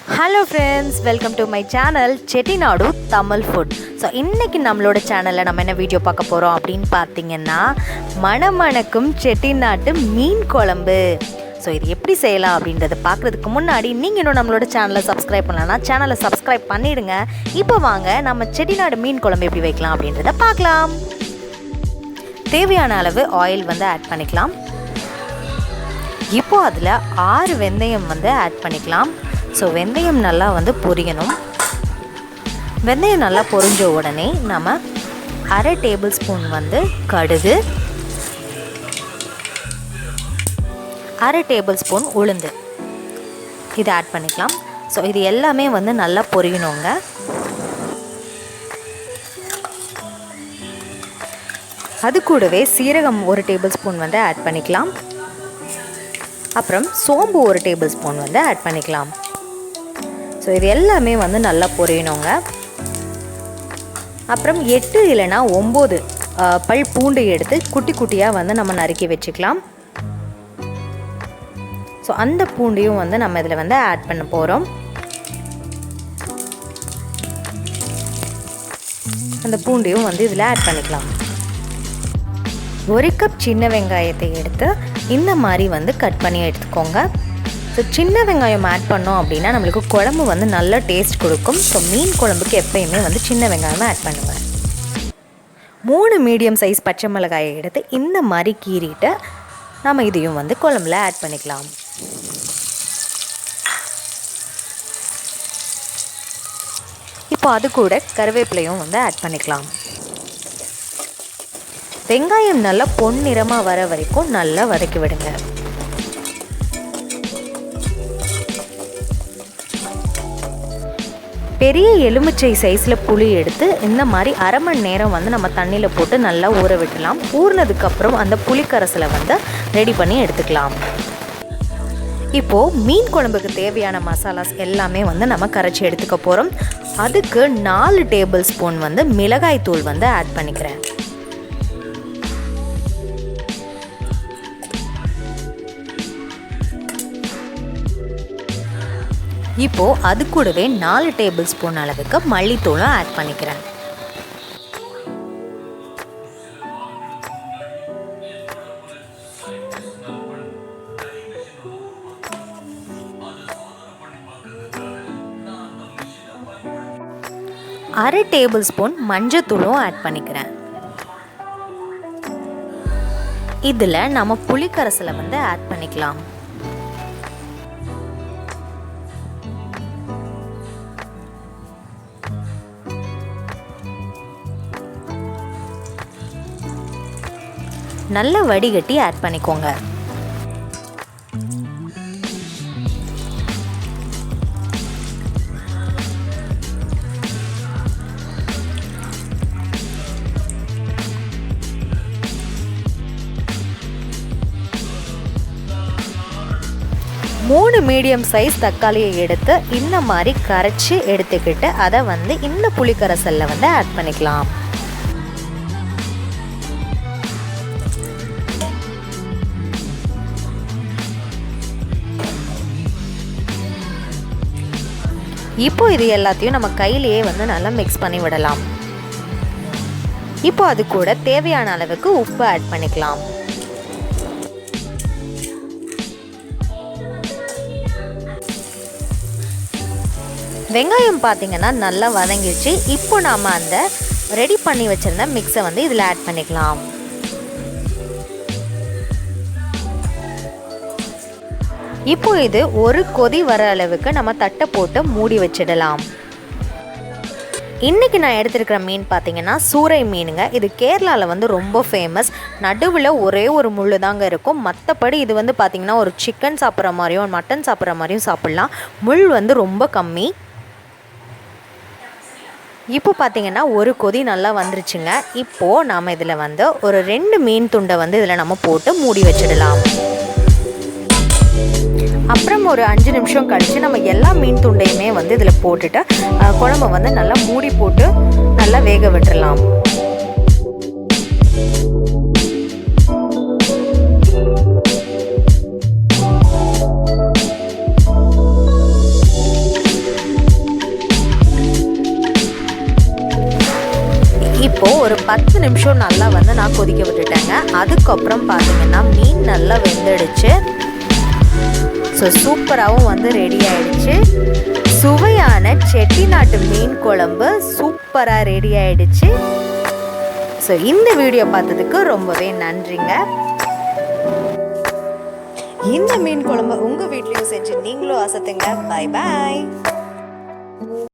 Hello friends, welcome to my channel ChettinadTamilFood. So இன்னைக்கு நம்மளோட சேனல்ல நம்ம என்ன வீடியோ பார்க்க போறோம் அப்படினு பாத்தீங்கன்னா மணமணக்கும் செட்டிநாட்டு மீன் குழம்பு. ஸோ இது எப்படி செய்யலாம் அப்படின்றத பார்க்குறதுக்கு முன்னாடி நீங்கள் இன்னும் நம்மளோட சேனலை சப்ஸ்கிரைப் பண்ணலன்னா சேனலை சப்ஸ்கிரைப் பண்ணிவிடுங்க. இப்போ வாங்க நம்ம செட்டிநாடு மீன் குழம்பு எப்படி வைக்கலாம் அப்படின்றத பார்க்கலாம். தேவையான அளவு ஆயில் வந்து ஆட் பண்ணிக்கலாம். இப்போது அதில் 6 வெந்தயம் வந்து ஆட் பண்ணிக்கலாம். ஸோ வெந்தயம் நல்லா வந்து பொரியணும். வெந்தயம் நல்லா பொரிஞ்ச உடனே நம்ம 1/2 டேபிள் ஸ்பூன் வந்து கடுகு, 1/2 டேபிள் ஸ்பூன் உளுந்து இதை ஆட் பண்ணிக்கலாம். ஸோ இது எல்லாமே வந்து நல்லா பொரியணுங்க. அது கூடவே சீரகம் 1 டேபிள் ஸ்பூன் வந்து ஆட் பண்ணிக்கலாம். அப்புறம் சோம்பு 1 டேபிள் ஸ்பூன் வந்து ஆட் பண்ணிக்கலாம். ஸோ இது எல்லாமே வந்து நல்லா பொரியணுங்க. அப்புறம் 8 இல்லைனா 9 பல் பூண்டு எடுத்து குட்டி குட்டியாக வந்து நம்ம நறுக்கி வச்சுக்கலாம். ஸோ அந்த பூண்டையும் வந்து நம்ம இதில் வந்து ஆட் பண்ண போகிறோம். அந்த பூண்டையும் வந்து இதில் ஆட் பண்ணிக்கலாம். 1 கப் சின்ன வெங்காயத்தை எடுத்து இந்த மாதிரி வந்து கட் பண்ணி எடுத்துக்கோங்க. ஸோ சின்ன வெங்காயம் ஆட் பண்ணோம் அப்படின்னா நம்மளுக்கு குழம்பு வந்து நல்ல டேஸ்ட் கொடுக்கும். ஸோ மீன் குழம்புக்கு எப்பயுமே வந்து சின்ன வெங்காயம் ஆட் பண்ணுவேன். 3 மீடியம் சைஸ் பச்சை மிளகாயை எடுத்து இந்த மாதிரி கீறிட்டு நம்ம இதையும் வந்து குழம்புல ஆட் பண்ணிக்கலாம். இப்போ அது கூட கருவேப்பிலையும் வந்து ஆட் பண்ணிக்கலாம். வெங்காயம் நல்லா பொன்னிறமாக வர வரைக்கும் நல்லா வதக்கி விடுங்க. பெரிய எலுமிச்சை சைஸில் புளி எடுத்து இந்த மாதிரி 1/2 மணி நேரம் வந்து நம்ம தண்ணியில் போட்டு நல்லா ஊற விடலாம். ஊறினதுக்கப்புறம் அந்த புளிக்கரசலை வந்து ரெடி பண்ணி எடுத்துக்கலாம். இப்போது மீன் குழம்புக்கு தேவையான மசாலாஸ் எல்லாமே வந்து நம்ம கரைச்சி எடுத்துக்க போகிறோம். அதுக்கு 4 டேபிள் ஸ்பூன் வந்து மிளகாய் தூள் வந்து ஆட் பண்ணிக்கிறேன். இப்போது அது கூடவே 4 டேபிள் ஸ்பூன் அளவுக்கு மல்லித்தூளும் ஆட் பண்ணிக்கிறேன். அரை டேபிள் ஸ்பூன் மஞ்சத்தூளும் ஆட் பண்ணிக்கிறேன். இதில் நம்ம புளிக்கரசலை வந்து ஆட் பண்ணிக்கலாம். நல்ல வடிகட்டி ஆட் பண்ணிக்கோங்க. மூணு மீடியம் சைஸ் தக்காளியை எடுத்து இந்த மாதிரி கரைச்சி எடுத்துக்கிட்டு அதை வந்து இந்த புளிக்கரசல்ல வந்து ஆட் பண்ணிக்கலாம். இப்போ இது எல்லாத்தையும் நம்ம கையிலேயே வந்து நல்லா மிக்ஸ் பண்ணி விடலாம். இப்போ அது கூட தேவையான அளவுக்கு உப்பு ஆட் பண்ணிக்கலாம். வெங்காயம் பார்த்தீங்கன்னா நல்லா வதங்கிடுச்சு. இப்போ நாம் அந்த ரெடி பண்ணி வச்சிருந்த மிக்ஸை வந்து இதில் ஆட் பண்ணிக்கலாம். இப்போ இது ஒரு கொதி வர அளவுக்கு நம்ம தட்டை போட்டு மூடி வச்சிடலாம். இன்றைக்கி நான் எடுத்துருக்கிற மீன் பார்த்தீங்கன்னா சூறை மீனுங்க. இது கேரளாவில் வந்து ரொம்ப ஃபேமஸ். நடுவில் ஒரே ஒரு முள் தாங்க இருக்கும். மற்றபடி இது வந்து பார்த்திங்கன்னா ஒரு சிக்கன் சாப்பிட்ற மாதிரியும் மட்டன் சாப்பிட்ற மாதிரியும் சாப்பிட்லாம். முள் வந்து ரொம்ப கம்மி. இப்போ பார்த்திங்கன்னா ஒரு கொதி நல்லா வந்துருச்சுங்க. இப்போது நாம் இதில் வந்து ஒரு 2 மீன் துண்டை வந்து இதில் நம்ம போட்டு மூடி வச்சிடலாம். அப்புறம் ஒரு 5 நிமிஷம் கழித்து நம்ம எல்லா மீன் துண்டையுமே வந்து இதில் போட்டுட்டு குழம்பை வந்து நல்லா மூடி போட்டு நல்லா வேக விட்டுடலாம். ஒரு 10 நிமிஷம் நல்லா வந்து நான் கொதிக்க விட்டுட்டேங்க. அதுக்கப்புறம் பார்த்தீங்கன்னா மீன் நல்லா வெந்துடுச்சு. ஸோ சூப்பராகவும் வந்து ரெடி ஆயிடுச்சு. சுவையான செட்டிநாட்டு மீன் குழம்பு சூப்பராக ரெடி ஆயிடுச்சு. ஸோ இந்த வீடியோ பார்த்ததுக்கு ரொம்பவே நன்றிங்க. இந்த மீன் குழம்பு உங்கள் வீட்லேயும் செஞ்சு நீங்களும் அசத்துங்க. பாய் பாய்.